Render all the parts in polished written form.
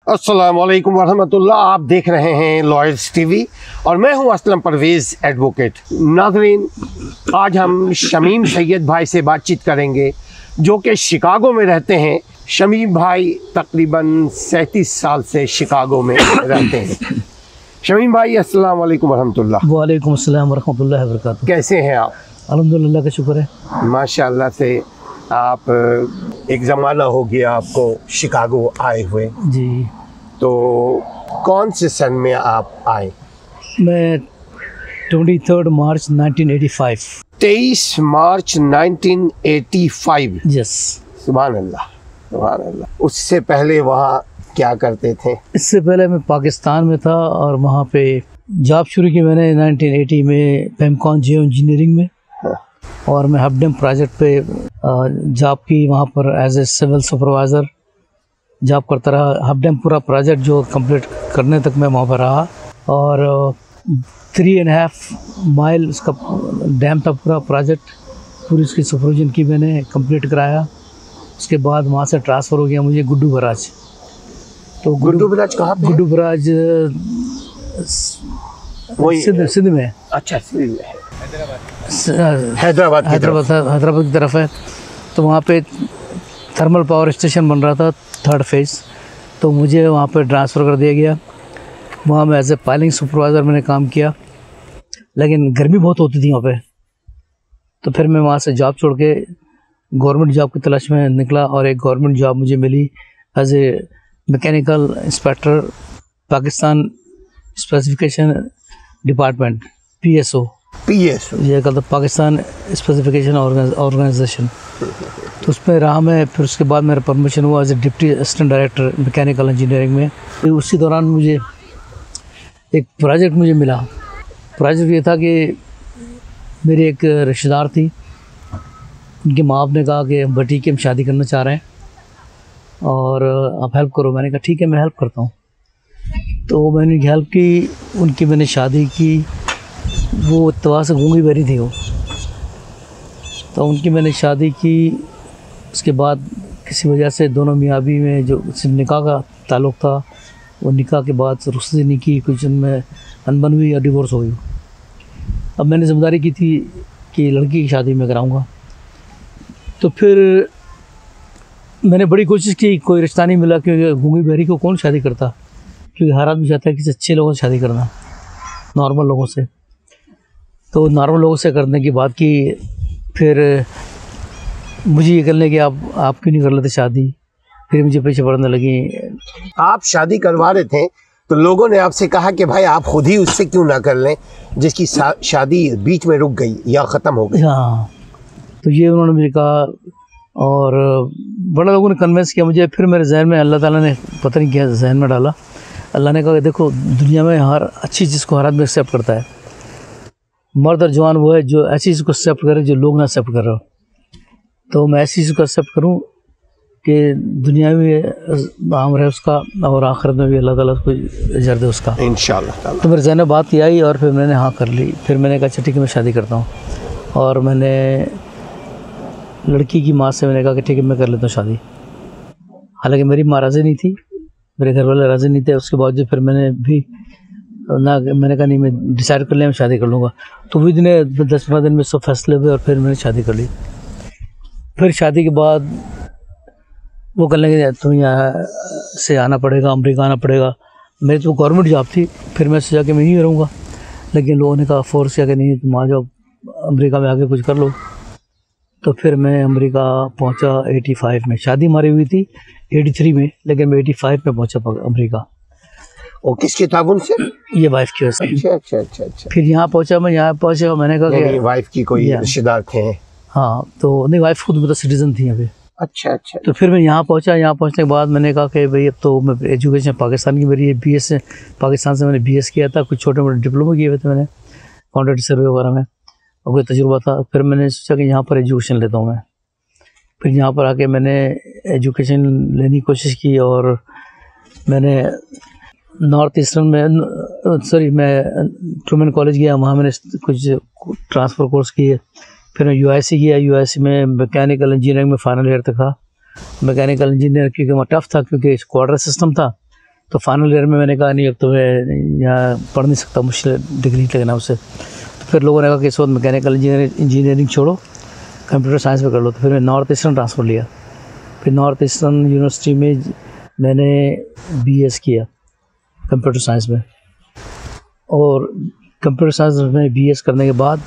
अस्सलाम वालेकुम वरहमतुल्लाह। आप देख रहे हैं लॉयर्स टीवी और मैं हूं असलम परवेज़ एडवोकेट। नाज़रीन, आज हम शमीम सैयद भाई से बातचीत करेंगे जो कि शिकागो में रहते हैं। शमीम भाई तकरीबन 37 साल से शिकागो में रहते हैं। शमीम भाई, अस्सलाम वालेकुम वरहमतुल्लाह। वालेकुम अस्सलाम वरहमतुल्लाह वबरकातुहू। कैसे हैं आप? अल्हम्दुलिल्लाह का शुक्र है। माशाअल्लाह से आप एक ज़माना हो गया आपको शिकागो आए हुए। जी, तो कौन से सन में आप आए? मैं 23 मार्च 1985। 23 मार्च 1985। यस। सुभान अल्लाह, सुभान अल्लाह। उससे पहले वहाँ क्या करते थे? इससे पहले मैं पाकिस्तान में था और वहाँ पे जॉब शुरू की मैंने 1980 में पेमकॉन जियो इंजीनियरिंग में। हाँ। और मैं हबडम प्रोजेक्ट पे जॉब की, वहाँ पर as a civil supervisor job करता रहा। हबडम पूरा प्रोजेक्ट जो कंप्लीट करने तक मैं वहाँ पर रहा और 3.5 माइल उसका डैम था पूरा प्रोजेक्ट, पूरी उसकी सुपरविजन की मैंने कंप्लीट कराया। उसके बाद वहाँ से ट्रांसफ़र हो गया मुझे गुड्डू बराज। तो गुड्डू बराज कहाँ पे? गुड्डू बराज सिंध में। अच्छा, सिंध में। हैदराबाद की तरफ है। तो वहाँ पे थर्मल पावर स्टेशन बन रहा था 3rd फेज़, तो मुझे वहाँ पे ट्रांसफ़र कर दिया गया। वहाँ मैं एज ए पाइलिंग सुपरवाइज़र मैंने काम किया, लेकिन गर्मी बहुत होती थी वहाँ पे। तो फिर मैं वहाँ से जॉब छोड़ के गवर्नमेंट जॉब की तलाश में निकला और एक गवर्नमेंट जॉब मुझे मिली as a mechanical inspector Pakistan specification department, PSO। ये कहता पाकिस्तान स्पेसिफिकेशन ऑर्गेनाइजेशन। तो उसमें रहा मैं। फिर उसके बाद मेरा परमिशन हुआ as a deputy assistant director mechanical engineering में। फिर उसी दौरान मुझे एक प्रोजेक्ट मिला। प्रोजेक्ट ये था कि मेरी एक रिश्तेदार थी, उनके माँ बाप ने कहा कि बेटी की हम शादी करना चाह रहे हैं और आप हेल्प करो। मैंने कहा ठीक है, मैं हेल्प करता हूँ। तो मैंने हेल्प की, उनकी मैंने शादी की। वो इत्तवा से गूंगी बहरी थी वो, तो उनकी मैंने शादी की। उसके बाद किसी वजह से दोनों मियाँ बीवी में जो निकाह का ताल्लुक़ था, वो निकाह के बाद रुखसती नहीं की, कुछ उनमें अनबन हुई या डिवोर्स हो गई। अब मैंने ज़िम्मेदारी की थी कि लड़की की शादी मैं कराऊंगा। तो फिर मैंने बड़ी कोशिश की, कोई रिश्ता नहीं मिला, क्योंकि गूंगी बहरी को कौन शादी करता, क्योंकि हर आदमी चाहता है किसी अच्छे लोगों से शादी करना, नॉर्मल लोगों से। तो नॉर्मल लोगों से करने की बात की। फिर मुझे ये करने कि आप क्यों नहीं कर लेते शादी। फिर मुझे पीछे पड़ने लगी। आप शादी करवा रहे थे तो लोगों ने आपसे कहा कि भाई आप खुद ही उससे क्यों ना कर लें जिसकी शादी बीच में रुक गई या ख़त्म हो गई। हाँ, तो ये उन्होंने मुझे कहा और बड़ा लोगों ने कन्विंस किया मुझे। फिर मेरे जहन में अल्लाह ताला ने पता नहीं क्या जहन में डाला। अल्लाह ने कहा कि देखो, दुनिया में हर अच्छी चीज़ को हर आदमी एक्सेप्ट करता है। मर्द और जवान वो है जो ऐसी चीज़ को एक्सेप्ट करे जो लोग ना एक्सेप्ट कर रहे हो। तो मैं ऐसी चीज़ को एक्सेप्ट करूं कि दुनिया में नाम रहे उसका और आखिरत में भी अल्लाह ताला उसको अजर दे उसका, इंशाअल्लाह। तो मेरे जहन में बात ये आई और फिर मैंने हाँ कर ली। फिर मैंने कहा अच्छा ठीक है, मैं शादी करता हूँ। और मैंने लड़की की माँ से मैंने कहा कि ठीक है, मैं कर लेता हूँ शादी। हालांकि मेरी माँ राज़ी नहीं थी, मेरे घर वाले राज़ी नहीं थे। उसके बावजूद फिर मैंने भी मैंने कहा नहीं, मैं डिसाइड कर लिया, मैं शादी कर लूँगा। तो विद ने 10-15 दिन में सब फैसले हुए और फिर मैंने शादी कर ली। फिर शादी के बाद वो कर लेंगे तो यहाँ से आना पड़ेगा, अमेरिका आना पड़ेगा। मेरी तो गवर्नमेंट जॉब थी। फिर मैं सोचा कि मैं यहीं रहूँगा, लेकिन लोगों ने कहा फोर्स किया कि नहीं, तुम आ जाओ अमेरिका में, आके कुछ कर लो। तो फिर मैं अमेरिका पहुँचा 85 में। शादी हमारी हुई थी 83 में, लेकिन मैं 85 में पहुँचा अमेरिका। और किसके ताबुन से? ये वाइफ की वजह से। अच्छा। फिर यहाँ पहुँचा मैंने कहा कि वाइफ की कोई रिश्तेदार थे? हाँ, तो नहीं, वाइफ खुद मतलब सिटीजन थी यहाँ पे। अच्छा। तो फिर मैं यहाँ पहुँचा। यहाँ पहुँचने के बाद मैंने कहा कि भाई अब तो मैं एजुकेशन पाकिस्तान की मेरी BS से, पाकिस्तान से मैंने BS किया था, कुछ छोटे मोटे डिप्लोमा किए हुए थे मैंने कॉन्ट्रैक्ट सर्वे वगैरह में, और कोई तजुर्बा था। फिर मैंने सोचा कि यहाँ पर एजुकेशन लेता हूँ मैं। फिर यहाँ पर आके मैंने एजुकेशन लेने की कोशिश की और मैंने नॉर्थ ईस्टर्न में मैं ट्रूमैन कॉलेज गया, वहाँ मैंने कुछ ट्रांसफ़र कोर्स किए। फिर मैं UIC किया। UIC में मैकेनिकल इंजीनियरिंग में फाइनल ईयर तक था। मैकेनिकल इंजीनियर क्योंकि वहाँ टफ था, क्योंकि क्वार्टर सिस्टम था, तो फाइनल ईयर में मैंने कहा नहीं, अब तो मैं यहाँ पढ़ नहीं सकता, मुश्किल डिग्री लगना उससे। तो फिर लोगों ने कहा कि इस वक्त मैकेनिकल इंजीनियरिंग छोड़ो, कंप्यूटर साइंस में कर लो। तो फिर मैं नॉर्थ ईस्टर्न ट्रांसफ़र लिया। फिर नॉर्थ ईस्टर्न यूनिवर्सिटी में मैंने BS किया कंप्यूटर साइंस में। और कंप्यूटर साइंस में BS करने के बाद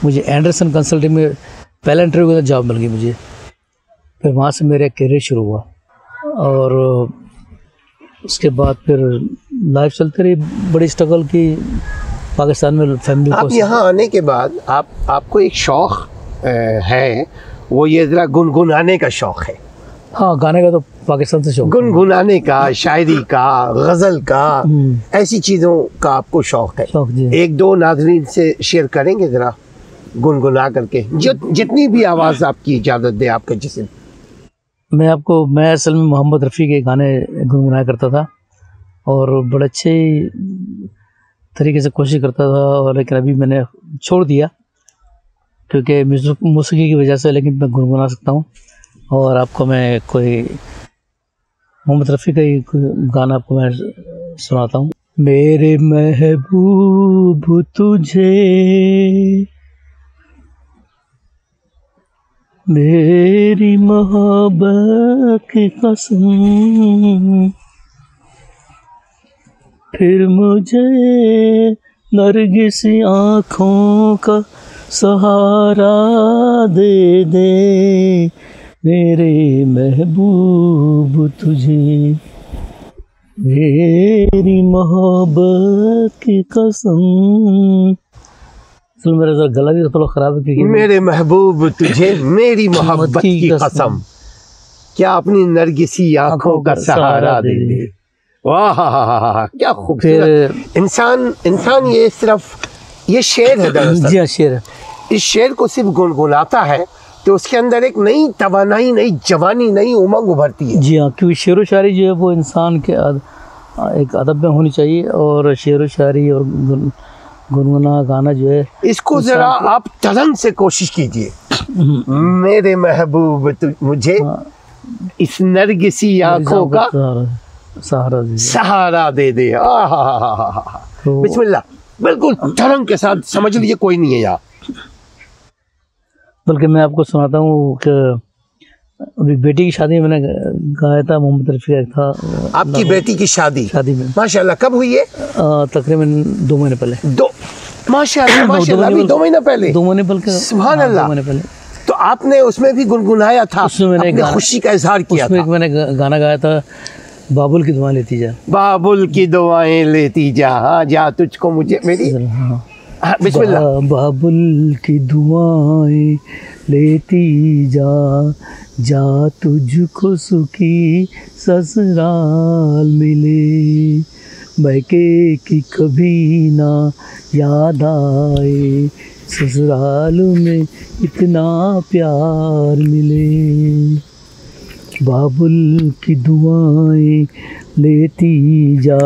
मुझे एंडरसन कंसल्टिंग में पहला इंटरव्यू के अंदर जॉब मिल गई मुझे। फिर वहाँ से मेरा करियर शुरू हुआ और उसके बाद फिर लाइफ चलती रही, बड़ी स्ट्रगल की पाकिस्तान में फैमिली को। आप यहाँ आने के बाद आपको एक शौक़ है, वो ये ज़रा गुनगुनाने का शौक़ है। हाँ, गाने का तो पाकिस्तान से शौक़, गुनगुनाने का, शायरी का, गज़ल का, ऐसी चीज़ों का आपको शौक़ है। शौक़ जी। एक दो नाज़रीन से शेयर करेंगे ज़रा गुनगुना करके, जितनी भी आवाज़ आपकी इजाज़त दे आपका जिस्म। मैं असल में मोहम्मद रफ़ी के गाने गुनगुनाया करता था और बड़े अच्छे तरीके से कोशिश करता था, और लेकिन अभी मैंने छोड़ दिया क्योंकि मौसीकी की वजह से, लेकिन मैं गुनगुना सकता हूँ। और आपको मैं कोई मोहम्मद रफ़ी का ही गाना आपको मैं सुनाता हूँ। मेरे महबूब तुझे मेरी मोहब्बत की कसम, फिर मुझे नरगिसी आँखों का सहारा दे दे, मेरे महबूब तुझे मेरी मोहब्बत की कसम। मेरा जरा गला भी थोड़ा ख़राब है क्योंकि मेरे महबूब तुझे मेरी मोहब्बत की कसम, क्या अपनी नरगिसी आँखों का सहारा दे दे। वाह, क्या खूबसूरत। इंसान ये सिर्फ ये शेर है दरअसल। जी हाँ, शेर है। इस शेर को सिर्फ गुनगुनाता है तो उसके अंदर एक नई तवानाई, नई जवानी, नई उमंग उभरती है। जी हाँ, क्योंकि शेर व शायरी जो है वो इंसान के एक अदब में होनी चाहिए, और शेर व शायरी और गुनगुना गाना जो है, इसको जरा आप तलन से कोशिश कीजिए। मेरे महबूब मुझे इस नरगिसी आंखों का सहारा दे दे। बिस्मिल्लाह, बिल्कुल तलन के साथ, समझ लीजिए कोई नहीं है यहाँ। बल्कि मैं आपको सुनाता हूँ कि अभी बेटी की शादी में मैंने गाया था, मोहम्मद रफ़ी था। आपकी बेटी की शादी में माशाल्लाह कब हुई है? तकरीबन 2 महीने पहले। माशाल्लाह माशाल्लाह, अभी 2 महीने पहले। 2 महीने पहले, सुभान अल्लाह। 2 महीने पहले तो आपने उसमें भी गुनगुनाया था, उसमें मैंने खुशी का इजहार किया था। मैंने गाना गाया था, बाबुल की दुआएं लेती जा, बाबुल की दुआएं लेती जा, हाँ जा तुझको मुझे मेरी। हाँ, बिस्मिल्लाह। बाबुल की दुआएं लेती जा, जा तुझको सुखी ससुराल मिले, मैके की कभी ना याद आए, ससुराल में इतना प्यार मिले। बाबुल की दुआएं लेती जा,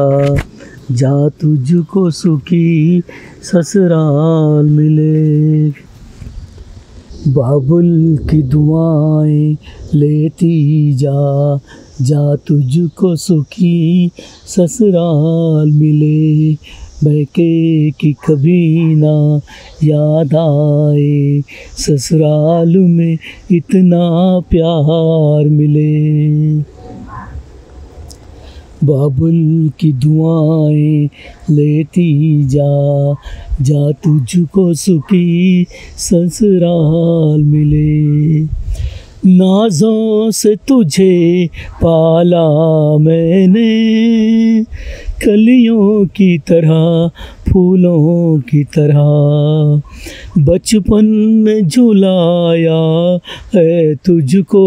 जा तुझको सुखी ससुराल मिले, बाबुल की दुआएं लेती जा, जा तुझको सुखी ससुराल मिले, मैके की कभी ना याद आए, ससुराल में इतना प्यार मिले। बाबुल की दुआएं लेती जा, जा तुझको सुखी ससुराल मिले, नाज़ों से तुझे पाला मैंने, कलियों की तरह फूलों की तरह, बचपन में झुलाया है तुझको,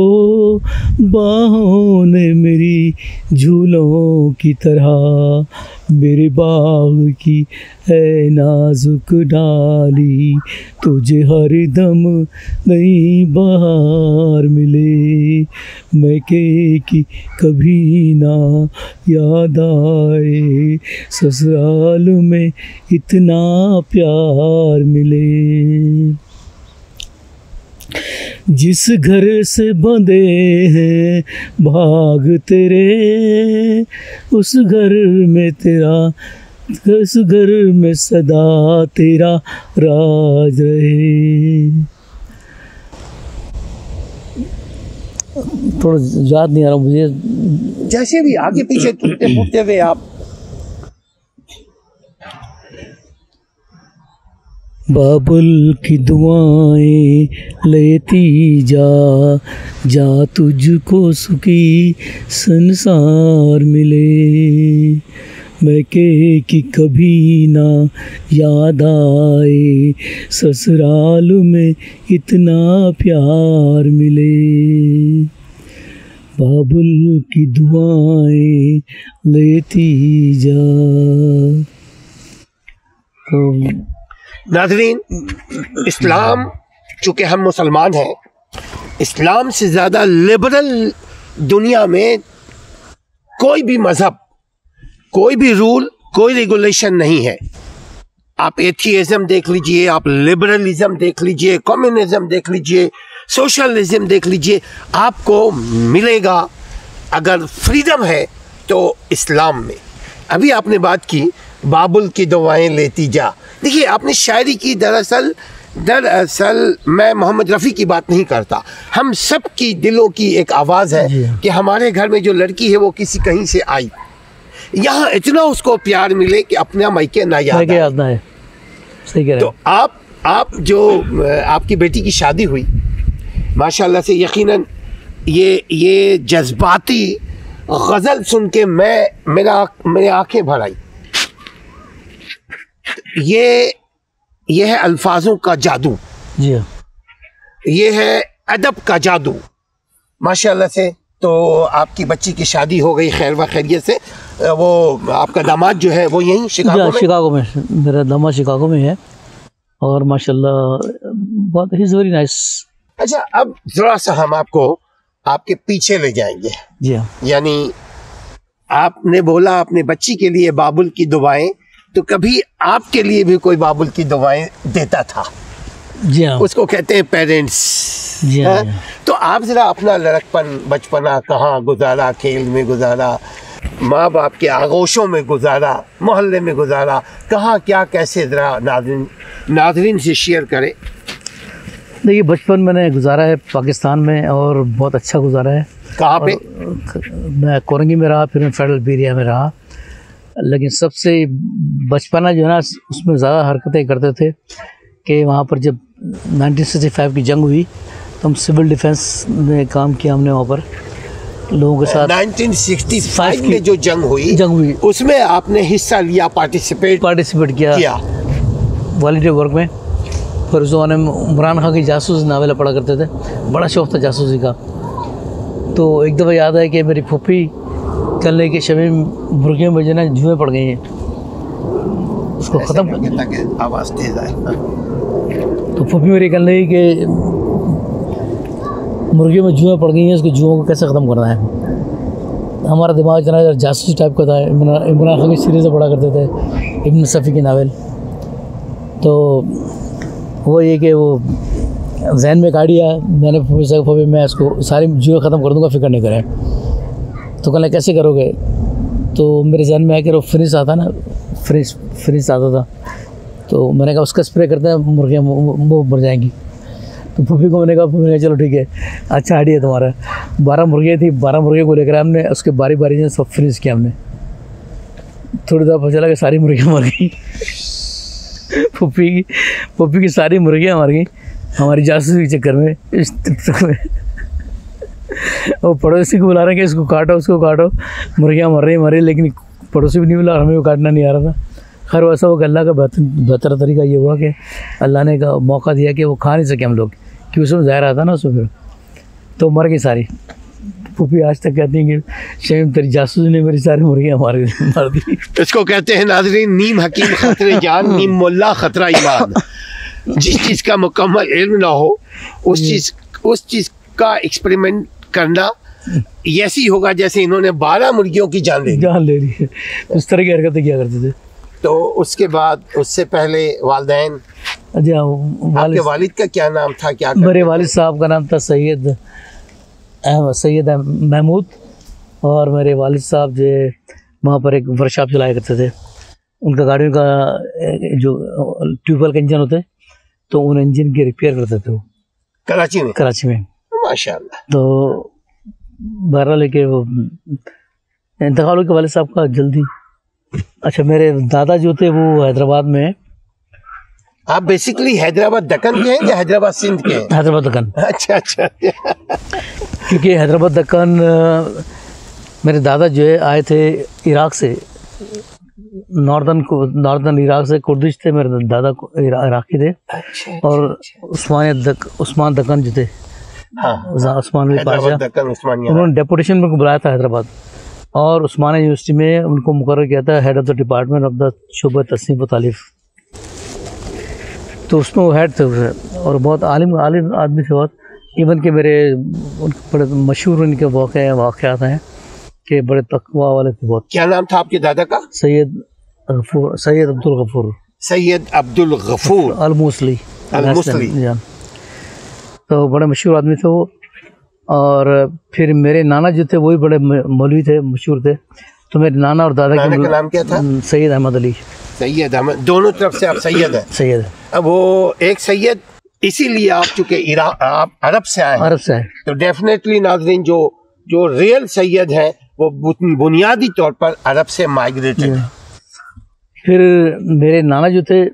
बाहों ने मेरी झूलों की तरह, मेरे बाग की है नाजुक डाली, तुझे हर दम नई बहार मिले, मैके की कभी ना याद आए, ससुराल में इतना प्यार मिले। जिस घर से बंधे हैं भाग तेरे, उस घर में तेरा, उस घर में सदा तेरा राज रहे। थोड़ा याद नहीं आ रहा मुझे, जैसे भी आगे पीछे टूटते फूटते हुए आप। बाबुल की दुआएं लेती जा, जा तुझको सुखी संसार मिले। मैके की कभी ना याद आए, ससुराल में इतना प्यार मिले। बाबुल की दुआएं लेती जा। तो नाज़रीन, इस्लाम, चूँकि हम मुसलमान हैं, इस्लाम से ज़्यादा लिबरल दुनिया में कोई भी मज़हब, कोई भी रूल, कोई रेगुलेशन नहीं है। आप एथियज़म देख लीजिए, आप लिबरलिज़म देख लीजिए, कम्युनिज़म देख लीजिए, सोशलिज़म देख लीजिए, आपको मिलेगा अगर फ्रीडम है तो इस्लाम में। अभी आपने बात की बाबुल की दुआएं लेती जा। देखिए, आपने शायरी की, दरअसल मैं मोहम्मद रफ़ी की बात नहीं करता, हम सब की दिलों की एक आवाज़ है कि हमारे घर में जो लड़की है वो किसी कहीं से आई, यहाँ इतना उसको प्यार मिले कि अपना मायके ना याद आए। सही कह रहे हैं। तो आप जो आपकी बेटी की शादी हुई, माशाल्लाह से, यकीनन ये जज्बाती गज़ल सुन के मेरी आंखें भर आई। ये है अल्फाजों का जादू, जी हाँ, ये है अदब का जादू, माशाल्लाह से। तो आपकी बच्ची की शादी हो गई खैर व खैरियत से। वो आपका दामाद जो है वो यहीं शिकागो में? मेरा दामाद शिकागो में है और माशाल्लाह बहुत ही वेरी नाइस। अच्छा, अब जरा सा हम आपको आपके पीछे ले जाएंगे। जी हाँ। यानी आपने बोला अपने बच्ची के लिए बाबुल की दुआएं, तो कभी आपके लिए भी कोई बाबुल की दुआएं देता था? जी हाँ। उसको कहते हैं पेरेंट्स। जी हाँ। तो आप जरा अपना लड़कपन, बचपना कहाँ गुजारा? खेल में गुजारा, माँ बाप के आगोशों में गुजारा, मोहल्ले में गुजारा, कहाँ क्या कैसे, जरा नाज़रीन से शेयर करें। देखिए, बचपन मैंने गुजारा है पाकिस्तान में और बहुत अच्छा गुजारा है। कहाँ पे? मैं कोरंगी में रहा, फिर मैं फेडरल एरिया में रहा। लेकिन सबसे बचपना जो है ना, उसमें ज़्यादा हरकतें करते थे कि वहाँ पर जब 1965 की जंग हुई तो हम सिविल डिफेंस में काम किया हमने वहाँ पर लोगों के साथ। 1965 में जो जंग हुई उसमें आपने हिस्सा लिया, पार्टिसिपेट किया वॉलंटियर वर्क में। फिर उस ज़माने में इमरान खान की जासूस नावेल पढ़ा करते थे, बड़ा शौक़ था जासूसी का। तो एक दफ़ा याद है कि मेरी फूफी कल ले के शमीम मुर्गियों में जो ना जुएँ पड़ गई हैं, उसको ख़त्म ताकि आवाज़ तेज़ आए। तो फूफी मेरी कल ले कि मुर्गियों में जुएँ पड़ गई हैं, उसको जुओं को कैसे ख़त्म करना है। हमारा दिमाग इतना जासूसी टाइप का था। इमरान खान की सीरीज़ पढ़ा करते थे, इब्न सफ़ी की नावल। तो वो ये कि वो जहन में काट दिया मैंने, फूफी मैं इसको सारी जुएँ ख़त्म कर दूँगा, फिक्र नहीं करें। तो कहना कैसे करोगे? तो मेरे जहन में आया कि वो फ्रिज आता ना, फ्रिज आता था, तो मैंने कहा उसका स्प्रे करते हैं, मुर्गियाँ वो मर जाएंगी। तो फूफी को मैंने कहा चलो ठीक है, अच्छा आइडिया तुम्हारा। 12 मुर्गियाँ थी, 12 मुर्गियों को लेकर हमने उसके बारी से सब फ्रिज किया हमने। थोड़ी देर पता चला कि सारी मुर्गियाँ मर गई। फूफी की सारी मुर्गियाँ मर गई हमारी जासूसी के चक्कर में, इस में। और पड़ोसी को बुला रहे हैं कि इसको काटो, उसको काटो, मुर्गियाँ मर रही, लेकिन पड़ोसी भी नहीं बुला, हमें वो काटना नहीं आ रहा था। खैर वैसा वो अल्लाह का बेहतर तरीका ये हुआ कि अल्लाह ने का मौका दिया कि वो खा नहीं सके हम लोग, कि उसमें ज़हर आता ना उसमें, फिर तो मर गई सारी। फूफी आज तक कहती हैं कि शमीम तेरी जासूस ने मेरी सारी मुर्गियाँ मार दी। इसको कहते हैं नाज़रीन, नीम हकीम खतरे जान, नीम मुल्ला खतरा ईमान। जिस चीज़ का मुकम्मल इल्म ना हो उस चीज़ का एक्सपेरिमेंट करना ऐसी होगा जैसे इन्होंने 12 मुर्गियों की जान ले ली है। उस तरह की हरकतें किया करते थे। तो उसके बाद, उससे पहले वालिदैन जी हाँ, आपके वालिद का क्या नाम था, क्या करते मेरे थे? वालिद साहब का नाम था सैयद महमूद, और मेरे वालिद साहब जो है वहाँ पर एक वर्कशॉप चलाया करते थे। उनका गाड़ियों का जो ट्यूबवेल के इंजन होते, तो उन इंजन की रिपेयर करते थे वो कराची में? कराची में। माशाल्लाह। तो बहरहाल लेके वो इंतकाल हो गया वालिद साहब का जल्दी। अच्छा, मेरे दादा जो थे वो हैदराबाद में। आप बेसिकली हैदराबाद दक्कन के हैं या हैदराबाद सिंध के हैं? हैदराबाद दक्कन। अच्छा अच्छा। क्योंकि हैदराबाद दक्कन मेरे दादा जो है आए थे इराक से, नॉर्दर्न इराक से कुर्दिश थे मेरे दादा को, इराकी थे। अच्छा, और उस्मान दक्कन जो थे, हाँ, उस्मान अली पाशा, दक्कन उस्मानिया। उन्होंने डेपुटेशन में बुलाया था हैदराबाद, और उस्मानिया यूनिवर्सिटी में उनको मुकर्रर किया था head of the department of the शुबा तस्नीफ व तालीफ। तो उसमें वो हेड थे और बहुत आलिम आदमी थे बहुत। इवन के मेरे उनके बड़े मशहूर उनके वाक़यात हैं कि बड़े तकवा वाले थे बहुत। क्या नाम था आपके दादा का? सैयद अब्दुल गफूर। सैयद अब्दुल गफूर अल मूसली। तो बड़े मशहूर आदमी थे वो। और फिर मेरे नाना जो थे वो भी बड़े मौलवी थे, मशहूर थे। तो मेरे नाना और दादा का नाम क्या था? सैयद अहमद अली। सैयद अहमद, दोनों तरफ से आप सैयद हैं? सैयद। अब वो एक सैयद, इसीलिए आप चूंकि आप अरब से आए हैं, अरब से आए, तो डेफिनेटली नाज़रीन जो रियल सैयद है वो बुनियादी तौर पर अरब से माइग्रेटेड है। फिर मेरे नाना जो थे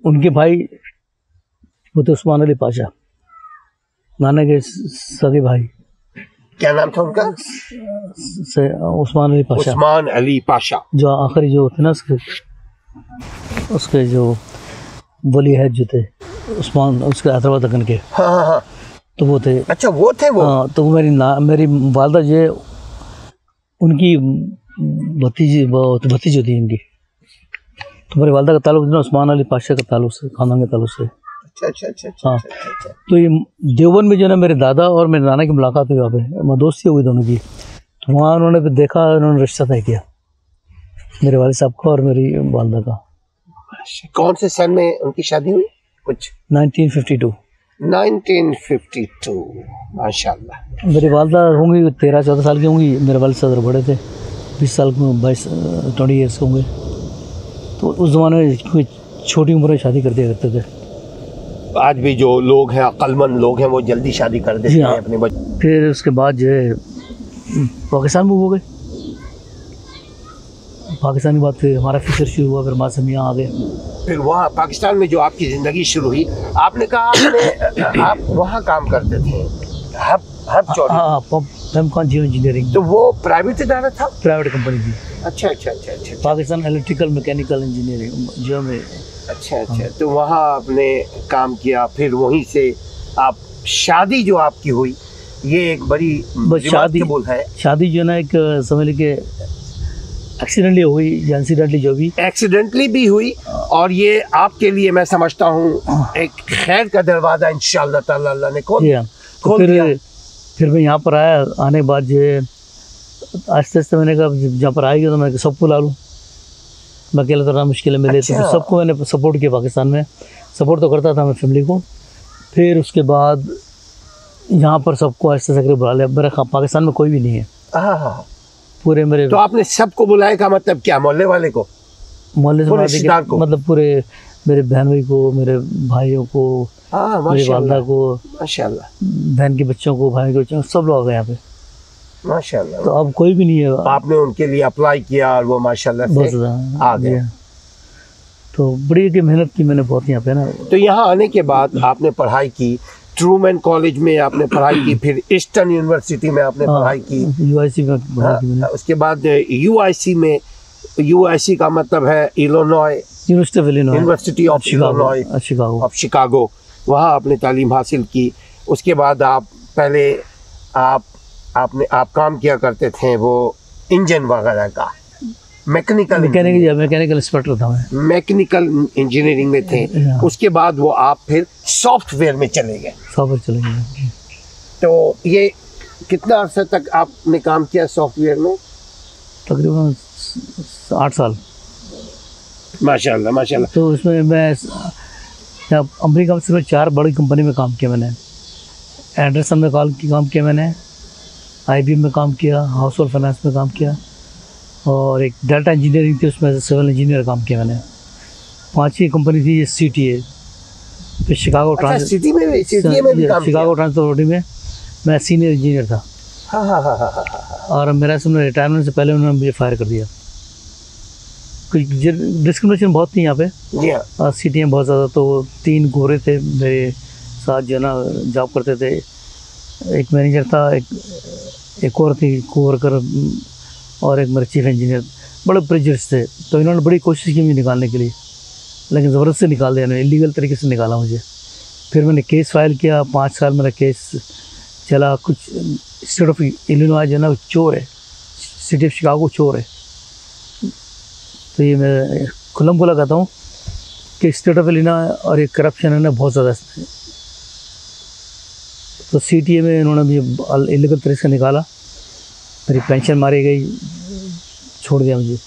उनके भाई वो थे उस्मान अली पाशा, नाना के सगे भाई। क्या नाम था उनका? उस्मान अली पाशा। उस्मान अली पाशा, जो आखिरी जो थे ना उसके जो वली है जो थे उस्मान, उसके हैदराबाद दक्कन के। हाँ हाँ हाँ, तो वो थे। अच्छा, वो थे वो। हाँ, तो मेरी वालदा जो है उनकी भतीजी थी इनकी। तो मेरी वालदा का ताल्लुक ना उस्मान अली पाशा का ताल्लुक से, खानदान के ताल्लुक से। अच्छा। हाँ, तो ये देवबंद में जो है मेरे दादा और मेरे नाना की मुलाकात हुई, वहाँ पे मैं दोस्ती हुई दोनों की। तो वहाँ उन्होंने फिर देखा, उन्होंने रिश्ता तय किया मेरे वालिद साहब का और मेरी वालदा का। कौन से सन में उनकी शादी हुई? कुछ 1952। माशाल्लाह। मेरी वालदा होंगी 13-14 साल की होंगी, मेरे वालिद साहब बड़े थे, 20 साल के, 20 ईयर्स होंगे। तो उस ज़माने में कोई छोटी उम्र में शादी कर दिया करते थे। आज भी जो लोग हैं, अक्लमंद लोग हैं, वो जल्दी शादी कर देते हैं अपने बच्चे। फिर उसके बाद जो है पाकिस्तान मूव हो गए। पाकिस्तान के बाद फिर हमारा फ्यूचर शुरू हुआ, फिर वहाँ से हम यहाँ आ गए। फिर वहाँ पाकिस्तान में जो आपकी ज़िंदगी शुरू हुई, आपने कहा आप वहाँ काम करते थे, हब चौधरी। हाँ, पेमकॉन जियो इंजीनियरिंग। तो वो प्राइवेट इदारा था? प्राइवेट कंपनी थी। अच्छा। पाकिस्तान इलेक्ट्रिकल मैकेनिकल इंजीनियरिंग जियो में। अच्छा। तो वहाँ आपने काम किया, फिर वहीं से आप शादी जो आपकी हुई, ये एक बड़ी शादी जो है ना, एक समझ लीजिए एक्सीडेंटली हुई या इंसिडेंटली, जो भी एक्सीडेंटली भी हुई, और ये आपके लिए मैं समझता हूँ एक खैर का दरवाज़ा इंशाअल्लाह ताला अल्लाह ने खोल दिया। फिर मैं यहाँ पर आया। आने के बाद जो है आहिस्ते आहिस्ते मैंने कहा जहाँ पर आएगी तो मैं सबको ला लूँ, मैं अकेला तो रहा मुश्किल है मेरे। तो सबको मैंने सपोर्ट किया पाकिस्तान में, सपोर्ट तो करता था मैं फैमिली को। फिर उसके बाद यहाँ पर सबको आहिस्ते से बुला लिया। मेरे पाकिस्तान में कोई भी नहीं है। हाँ, पूरे मेरे। तो आपने सबको बुलाया का मतलब क्या? मोहल्ले वाले को? मोहल्ले से मतलब पूरे मेरे बहन भाई को, मेरे भाइयों को, मेरी वालदा को, माशाल्लाह, बहन के बच्चों को, भाई के बच्चों को, सब लोग आ गए यहाँ पे माशाल्लाह। तो अब कोई भी नहीं है। आपने उनके लिए अप्लाई किया और वो माशाल्लाह से आ गए। तो बड़ी की मेहनत की मैंने बहुत यहाँ पे ना। तो यहाँ आने के बाद आपने पढ़ाई की, ट्रूमैन कॉलेज में आपने पढ़ाई की, फिर ईस्टर्न यूनिवर्सिटी में आपने पढ़ाई की, UIC में पढ़ाई की मैंने। उसके बाद UIC में, UIC का मतलब है इलिनॉय यूनिवर्सिटी ऑफ शिकागो, वहाँ आपने तालीम हासिल की। उसके बाद आप पहले आप काम किया करते थे वो इंजन वगैरह का, मैकेनिकल इंस्पेक्टर था मैं, मैकेनिकल इंजीनियरिंग में थे। उसके बाद वो आप फिर सॉफ्टवेयर में चले गए। तो ये कितना अर्सा तक आपने काम किया सॉफ्टवेयर में? तकरीबन 8 साल। माशाल्लाह। तो उसमें मैं यहाँ अमेरिका में सिर्फ 4 बड़ी कंपनी में काम किया मैंने। एंडरसन में काम किया मैंने, IBM में काम किया, हाउस होल्ड फाइनेंस में काम किया, और एक डाटा इंजीनियरिंग थी, उसमें सिविल इंजीनियर काम किया मैंने। 5वीं कंपनी थी ये CTA, फिर शिकागो शिकागो ट्रांसपोर्ट अथॉरिटी में मैं सीनियर इंजीनियर था। और मेरा समय रिटायरमेंट से पहले उन्होंने मुझे फायर कर दिया। कुछ डिस्क्रिमिनेशन बहुत थी यहाँ पे, CTA में बहुत ज़्यादा। तो 3 गोरे थे मेरे साथ जो ना जॉब करते थे, एक मैनेजर था, एक और थी कोवर्कर, और एक मेरा चीफ इंजीनियर। बड़े प्रेजर्स थे, तो इन्होंने बड़ी कोशिश की मुझे निकालने के लिए, लेकिन ज़बरदस्त से निकाल दिया, इलीगल तरीके से निकाला मुझे। फिर मैंने केस फाइल किया, 5 साल मेरा केस चला। कुछ स्टेट ऑफ इलिनॉय जो है ना चोर है, सिटी ऑफ शिकागो चोर है। तो ये मैं खुल्लम खुला कहता हूँ कि स्टेट ऑफ इलिनॉय और ये करप्शन है ना बहुत ज़्यादा। तो CTA में इन्होंने मुझे इलीगल तरीके से निकाला, मेरी पेंशन मारी गई, छोड़ दिया मुझे।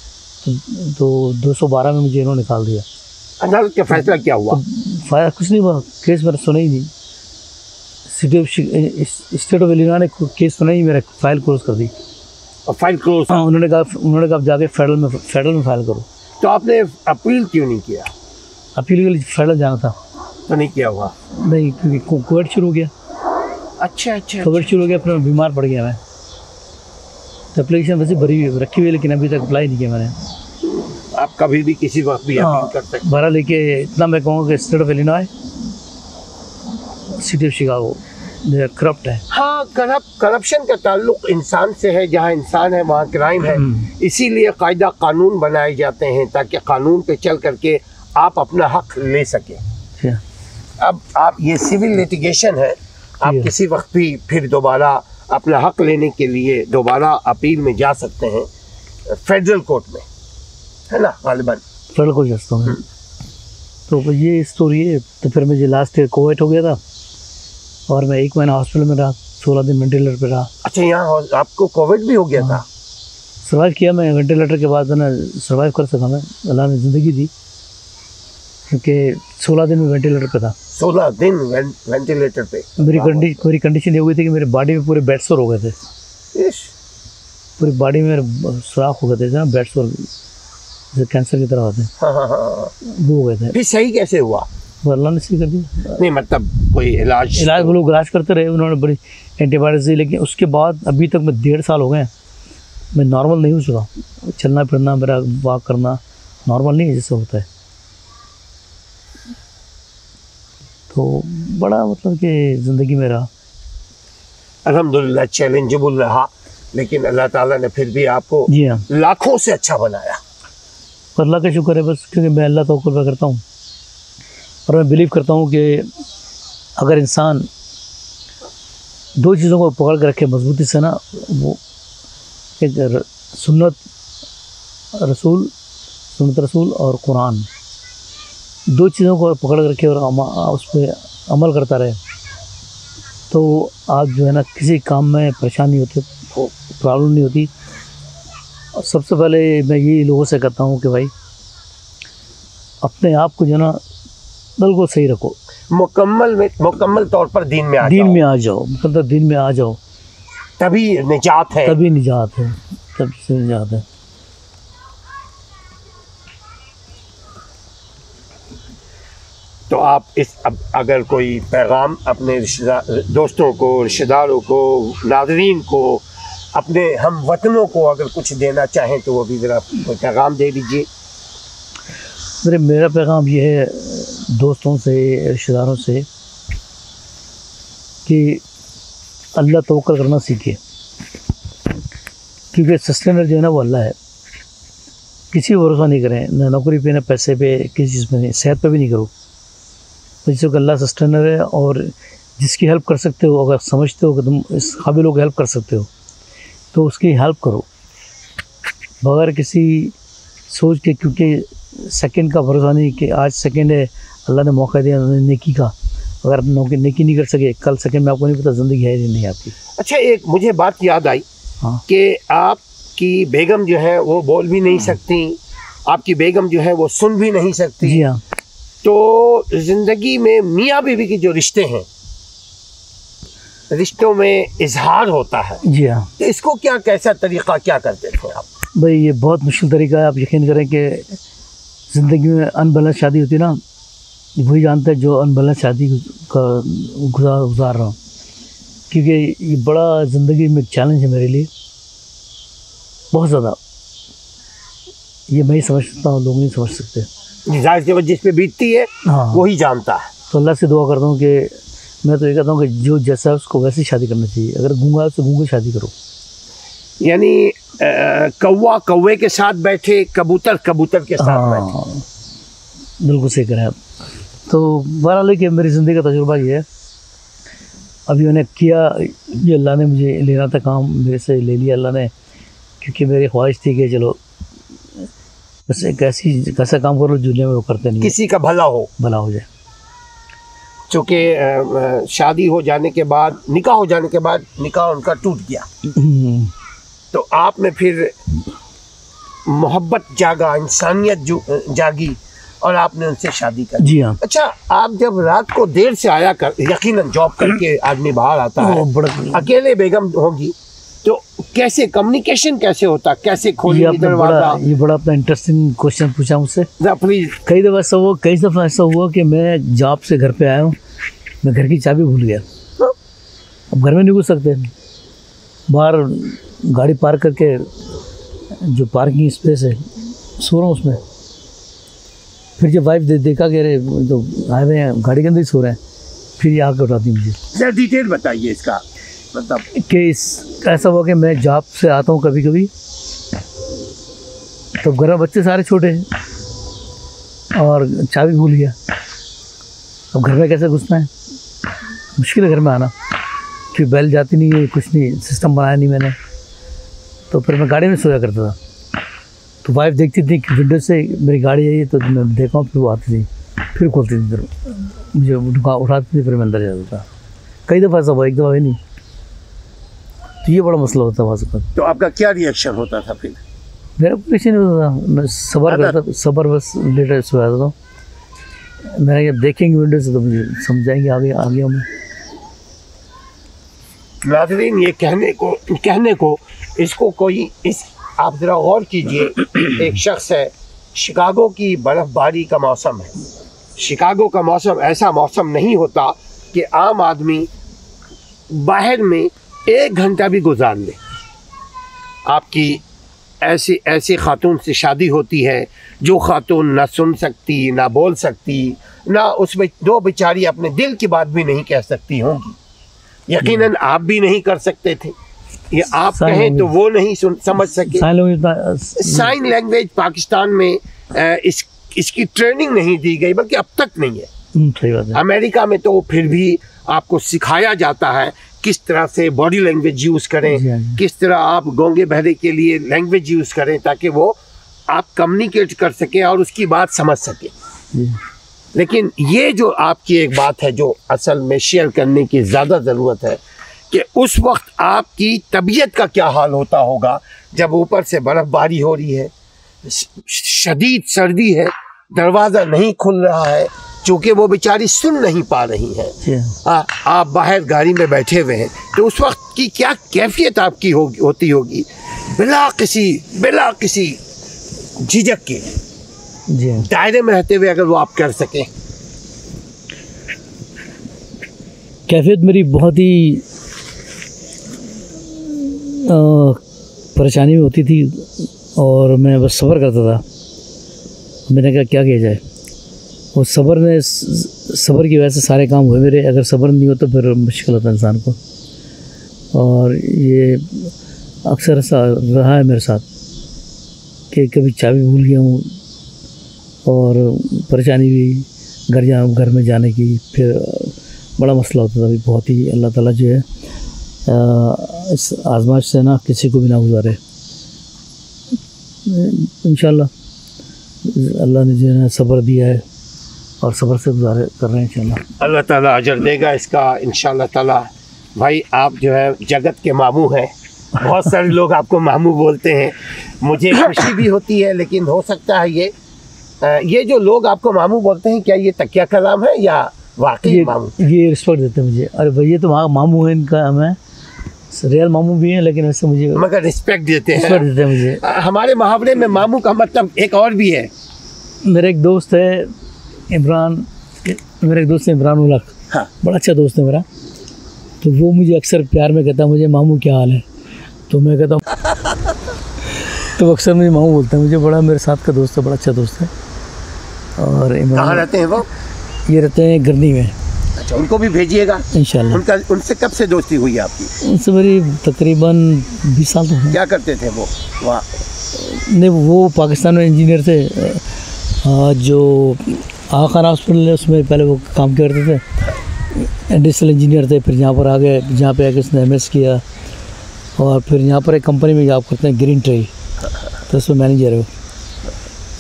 तो 212 में मुझे इन्होंने निकाल दिया। अदालत का फैसला क्या हुआ? तो कुछ नहीं हुआ, केस मेरा सुना ही नहीं। स्टेट ऑफ इलिनॉय ने केस सुना ही, मेरा फाइल क्लोज कर दी। और फाइल क्लोज? हाँ, उन्होंने कहा जाके फेडरल में फाइल करो। तो आपने अपील क्यों नहीं किया? अपील के लिए फेडरल जाना था, तो नहीं किया हुआ? नहीं, क्योंकि कोविड शुरू हो गया। अच्छा। कोविड शुरू हो गया, फिर मैं बीमार पड़ गया मैं। तो एप्लीकेशन वैसे भरी हुई रखी हुई है, लेकिन अभी तक अप्लाई नहीं किया मैंने। आप कभी भी किसी वक्त भी अपील कर सकते हैं। भरा लेके इतना मैं कहूँगा कि state of Illinois, city of Chicago corrupt है। हाँ, करप्शन का ताल्लुक इंसान से है, जहाँ इंसान है वहाँ क्राइम है। इसीलिए कायदा कानून बनाए जाते हैं ताकि कानून पे चल करके आप अपना हक ले सकें। अब आप ये सिविल लिटिगेशन है, आप किसी वक्त भी फिर दोबारा अपना हक लेने के लिए दोबारा अपील में जा सकते हैं फेडरल कोर्ट में, है ना? गालिबन फेडरल कोर्ट जाता हूँ। तो ये स्टोरी है। तो फिर मुझे लास्ट ईयर कोविड हो गया था और मैं 1 महीना हॉस्पिटल में रहा, 16 दिन वेंटिलेटर पे रहा। अच्छा, यहाँ आपको कोविड भी हो गया था? सर्वाइव किया मैं, वेंटिलेटर के बाद ना सर्वाइव कर सका मैं, अल्लाह ने ज़िंदगी दी, क्योंकि 16 दिन में वेंटिलेटर पे था। 16 दिन वेंटिलेटर पे? मेरी कंडीशन ये हुई थी कि मेरे बॉडी में पूरे बेड सोर हो गए थे। पूरी बॉडी में मेरे सुराख हो गए थे ना, बेड सोर जैसे कैंसर की तरह होते हैं। हाँ। वो हो गए थे। फिर सही कैसे हुआ? वो अल्लाह ने सही कर दिया। नहीं, मतलब कोई इलाज वो लोग इलाज करते रहे, उन्होंने बड़ी एंटीबायोटिक्स दी, लेकिन उसके बाद अभी तक मैं 1.5 साल हो गए मैं नॉर्मल नहीं हो चुका। चलना फिरना, मेरा वॉक करना नॉर्मल नहीं है जैसे होता है। तो बड़ा मतलब कि ज़िंदगी में रहा, अल्हम्दुलिल्लाह चैलेंजेबल रहा, लेकिन अल्लाह ताला ने फिर भी आपको जी हाँ लाखों से अच्छा बनाया। अल्लाह का शुक्र है बस, क्योंकि मैं अल्लाह तवक्कुल पे करता हूँ और मैं बिलीव करता हूँ कि अगर इंसान 2 चीज़ों को पकड़ के रखे मजबूती से ना, वो एक सुन्नत रसूल और कुरान, 2 चीज़ों को पकड़ के रखे और उस पर अमल करता रहे, तो आप जो है ना किसी काम में परेशान नहीं होते, प्रॉब्लम नहीं होती। और सबसे पहले मैं यही लोगों से कहता हूँ कि भाई अपने आप को जो है ना बिल्कुल सही रखो, मुकम्मल तौर पर दीन में आ जाओ, मतलब दीन में आ जाओ, तभी निजात है। तभी निजात है। तो आप अब अगर कोई पैगाम अपने दोस्तों को, रिश्तेदारों को, नाज़रीन को, अपने हम वतनों को अगर कुछ देना चाहें तो वो भी ज़रा कोई पैगाम दे दीजिए। मेरा पैगाम ये है दोस्तों से, रिश्तेदारों से, कि अल्लाह तवक्कुल करना सीखिए, क्योंकि सस्टेनर जो है ना वो अल्लाह है। किसी पर भरोसा नहीं करें, ना नौकरी पे, ना पैसे पे, किसी चीज़ पे नहीं, सेहत पे भी नहीं करो। तो जिसको अल्लाह सस्टेनर है, और जिसकी हेल्प कर सकते हो, अगर समझते हो कि तुम इस काबिल लोग हेल्प कर सकते हो तो उसकी हेल्प करो बगैर किसी सोच के, क्योंकि सेकंड का भरोसा नहीं कि आज सेकंड है, अल्लाह ने मौका दिया नेकी का, अगर नेकी नहीं कर सके कल सेकंड में आपको नहीं पता ज़िंदगी है नहीं आपकी। अच्छा, एक मुझे बात याद आई कि आपकी बेगम जो है वो बोल भी नहीं सकती, आपकी बेगम जो है वो सुन भी नहीं सकती। जी हाँ। तो ज़िंदगी में मियाँ बीवी के जो रिश्ते हैं, रिश्तों में इजहार होता है। जी हाँ। तो इसको क्या, कैसा तरीक़ा क्या करते थे आप? भाई ये बहुत मुश्किल तरीका है। आप यकीन करें कि ज़िंदगी में अनबैलेंस शादी होती है ना, वही जानते हैं जो अनबैलेंस शादी का गुजार रहा हूँ, क्योंकि ये बड़ा ज़िंदगी में चैलेंज है मेरे लिए, बहुत ज़्यादा। ये मैं ही समझता हूँ, लोग नहीं समझ सकते। जाहिर सी बात, जिस पे बीतती है हाँ, वही जानता है। तो अल्लाह से दुआ करता हूँ कि मैं तो ये कहता हूँ कि जो जैसा है उसको वैसी शादी करना चाहिए। अगर गूंगा है तो गूंगे शादी करो। यानी कौवा कौवे के साथ बैठे, कबूतर कबूतर के साथ बैठे। हाँ, बिल्कुल सही करें आप। तो बहरहाल कि मेरी ज़िंदगी का तजुर्बा ये है। अभी मैंने किया, ये अल्लाह ने मुझे लेना था काम, मेरे से ले लिया अल्लाह ने, क्योंकि मेरी ख्वाहिश थी कि चलो बस एक कैसा काम करो दुनिया में वो करते नहीं, किसी का भला हो जाए। चूँकि शादी हो जाने के बाद, निकाह हो जाने के बाद, निकाह उनका टूट गया, तो आप में फिर मोहब्बत जागा, इंसानियत जागी और आपने उनसे शादी कर। जी हाँ। अच्छा, आप जब रात को देर से आया कर, यकीनन जॉब करके आदमी बाहर आता है, अकेले बेगम होगी, तो कैसे कम्युनिकेशन कैसे होता, कैसे खोली दरवाजा? ये बड़ा अपना इंटरेस्टिंग क्वेश्चन पूछा मुझसे। प्लीज। कई दफ़ा ऐसा हुआ कि मैं जॉब से घर पे आया हूँ, मैं घर की चाबी भूल गया। अब घर में नहीं घुस सकते, बाहर गाड़ी पार्क करके जो पार्किंग स्पेस है सो रहा हूँ उसमें। फिर जब वाइफ देखा कि अरे तो आए हुए हैं गाड़ी के अंदर ही सो रहे हैं, फिर ये आके उठाती मुझे। सर डिटेल बताइए इसका मतलब। कि ऐसा हुआ कि मैं जॉब से आता हूँ कभी कभी, तो घर में बच्चे सारे छोटे हैं और चाबी भूल गया। अब घर में कैसे घुसना है, मुश्किल है घर में आना, क्योंकि बेल जाती नहीं है, कुछ नहीं, सिस्टम बनाया नहीं मैंने। तो फिर मैं गाड़ी में सोया करता था, तो वाइफ देखती थी कि विंडो से मेरी गाड़ी आई, तो मैं देखा हूँ, फिर वो आती थी, फिर खोलती थी, फिर मुझे उठाती थी, फिर मैं अंदर जाता था। कई दफ़ा ऐसा हुआ, एक दफ़ा ही नहीं। तो ये बड़ा मसला होता था। तो आपका क्या रिएक्शन होता था फिर? मेरा कुछ नहीं होता था, मैं सबर करता था, सबर बस लेटर सो जाता था। मैंने जब देखेंगे विंडो से तो मुझे समझाएंगे आ गया मैं। नाज़रीन, ये कहने को इसको कोई आप ज़रा गौर कीजिए। एक शख्स है, शिकागो की बर्फ़बारी का मौसम है। शिकागो का मौसम ऐसा मौसम नहीं होता कि आम आदमी बाहर में 1 घंटा भी गुजार ले। आपकी ऐसी खातून से शादी होती है जो खातून ना सुन सकती, ना बोल सकती, ना उसमें दो बेचारी अपने दिल की बात भी नहीं कह सकती होंगी। यकीनन आप भी नहीं कर सकते थे, ये आप कहें तो वो नहीं समझ सके। साइन लैंग्वेज पाकिस्तान में इसकी ट्रेनिंग नहीं दी गई, बल्कि अब तक नहीं है। अमेरिका में तो फिर भी आपको सिखाया जाता है किस तरह से बॉडी लैंग्वेज यूज़ करें, किस तरह आप गूंगे बहरे के लिए लैंग्वेज यूज़ करें, ताकि वो आप कम्युनिकेट कर सकें और उसकी बात समझ सकें। लेकिन ये जो आपकी एक बात है जो असल में शेयर करने की ज़्यादा ज़रूरत है कि उस वक्त आपकी तबीयत का क्या हाल होता होगा जब ऊपर से बर्फ़बारी हो रही है, शदीद सर्दी है, दरवाज़ा नहीं खुल रहा है, चूँकि वो बेचारी सुन नहीं पा रही हैं। आप बाहर गाड़ी में बैठे हुए हैं, तो उस वक्त की क्या कैफियत आपकी होती होगी, बिला किसी झिझक के दायरे में रहते हुए, अगर वो आप कर सकें। कैफियत मेरी बहुत ही परेशानी में होती थी और मैं बस सब्र करता था। मैंने कहा क्या किया जाए, और सब्र की वजह से सारे काम हुए मेरे। अगर सब्र नहीं हो तो फिर मुश्किल होता इंसान को, और ये अक्सर ऐसा रहा है मेरे साथ कि कभी चाबी भूल गया हूँ और परेशानी भी घर में जाने की, फिर बड़ा मसला होता था। अभी बहुत ही अल्लाह ताला जो है इस आज़माइश से ना किसी को भी ना गुजारे। इंशाल्लाह अल्लाह ने जो है सब्र दिया है और सब्र से गुजारे कर रहे हैं। इंशाल्लाह अल्लाह ताला अजर देगा इसका इंशाल्लाह ताला। भाई आप जो है जगत के मामू हैं, बहुत सारे लोग आपको मामू बोलते हैं, मुझे खुशी भी होती है, लेकिन हो सकता है ये ये जो लोग आपको मामू बोलते हैं, क्या ये तकिया कलाम है या वाकई मामू? ये रिस्पेक्ट देते हैं मुझे। अरे भैया तो वहाँ मामू है इनका, हमें रियल मामू भी हैं, लेकिन वैसे मुझे मगर रिस्पेक्ट देते हैं। रिस्पेक्ट देते हैं मुझे। हमारे मुहावरे में मामू का मतलब एक और भी है। मेरा एक दोस्त है इमरान, उलक, हाँ। बड़ा अच्छा दोस्त है मेरा। तो वो मुझे अक्सर प्यार में कहता है मुझे मामू क्या हाल है, तो मैं कहता हूँ तो अक्सर मुझे मामू बोलते हैं। मुझे बड़ा मेरे साथ का दोस्त है, बड़ा अच्छा दोस्त है। और कहाँ रहते हैं वो? ये रहते हैं गिरनी में। अच्छा, उनको भी भेजिएगा इंशाल्लाह। उनसे कब से दोस्ती हुई आपकी? उनसे मेरी तकरीबन 20 साल तो हैं। क्या करते थे वो वहाँ? नहीं, वो पाकिस्तान में इंजीनियर थे, जो आगा खान हॉस्पिटल है उसमें पहले वो काम करते थे, इंडस्ट्रियल इंजीनियर थे। फिर यहाँ पर आ गए, जहाँ पे आके उसने MS किया, और फिर यहाँ पर एक कंपनी में जॉब करते हैं ग्रीन ट्री, तो उसमें मैनेजर है।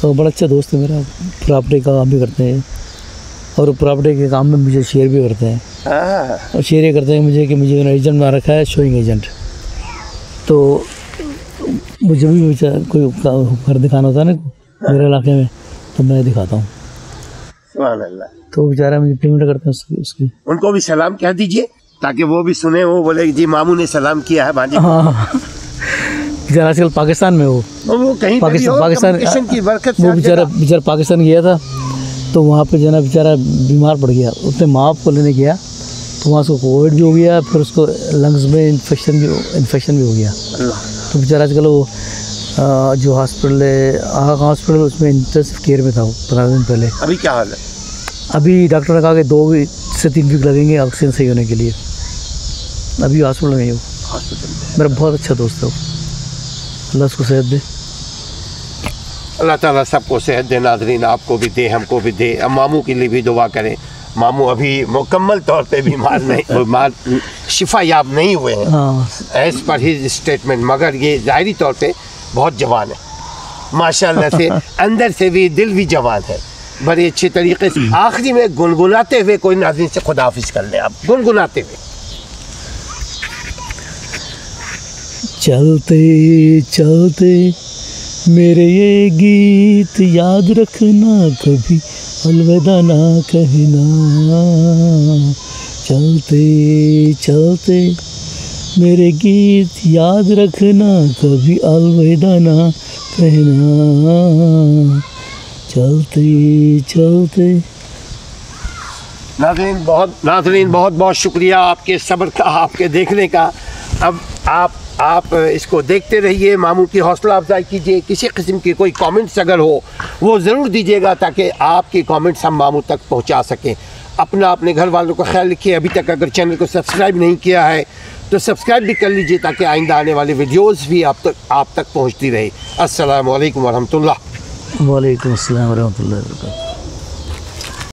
तो बड़ा अच्छा दोस्त है मेरा, प्रॉपर्टी का काम भी करते हैं, और प्रॉपर्टी के काम में मुझे शेयर भी करते हैं। और शेयर ये करते हैं मुझे कि मुझे एजेंट बना रखा है, शोइंग एजेंट। तो मुझे भी कोई घर दिखाना होता है ना मेरे इलाके में, तो मैं दिखाता हूँ। सुभान अल्लाह। तो बेचारा मुझे पेमेंट करते हैं उसकी। उनको भी सलाम कह दीजिए ताकि वो भी सुने, वो बोले जी मामू ने सलाम किया है भांजे। हाँ, बेचारा आजकल पाकिस्तान में वो कहीं पाकिस्तान की बरकत से वो बेचारा पाकिस्तान गया था, तो वहाँ पे जना बेचारा बीमार पड़ गया। उसने माँ बाप को लेने गया, तो वहाँ उसको कोविड भी हो गया, फिर उसको लंग्स में इन्फेक्शन भी हो गया। तो बेचारा आजकल वो जो हॉस्पिटल है आगा हॉस्पिटल, उसमें इंटेंसिव केयर में था वो 15 दिन पहले। अभी क्या हाल है? अभी डॉक्टर ने कहा कि 2 से 3 वीक लगेंगे ऑक्सीजन सही होने के लिए। अभी हॉस्पिटल में ही हो। मेरा बहुत अच्छा दोस्त है वो, अल्लाह उसको सेहत दे। अल्लाह ताला सबको सेहत दे। नाज़रीन, आपको भी दे, हमको भी दे। अब मामू के लिए भी दुआ करें। मामू अभी मुकम्मल तौर पे बीमार शिफा याब नहीं हुए हैं एज पर हिज स्टेटमेंट, मगर ये ज़ाहिरी तौर पे बहुत जवान है माशाल्लाह से, अंदर से भी दिल भी जवान है बड़े अच्छे तरीके से। आखिरी में गुनगुनाते हुए कोई नाज़रीन से खुदाफिज कर ले आप, गुनगुनाते हुए। चलते चलते मेरे ये गीत याद रखना, कभी अलविदा ना कहना। चलते चलते मेरे गीत याद रखना, कभी अलविदा ना कहना। चलते चलते। नाज़रीन बहुत बहुत शुक्रिया आपके सब्र का, आपके देखने का। अब आप इसको देखते रहिए, मामू की हौसला अफजाई कीजिए। किसी किस्म की कोई कमेंट्स अगर हो वो ज़रूर दीजिएगा ताकि आपके कमेंट्स हम मामू तक पहुंचा सकें। अपने घर वालों का ख्याल रखिए। अभी तक अगर चैनल को सब्सक्राइब नहीं किया है तो सब्सक्राइब भी कर लीजिए ताकि आइंदा आने वाले वीडियोज़ भी आप तक पहुँचती रहे। अस्सलामु अलैकुम वरहमतुल्लाह। वालेकुम अस्सलाम वरहमतुल्लाहि वबरकातुहू।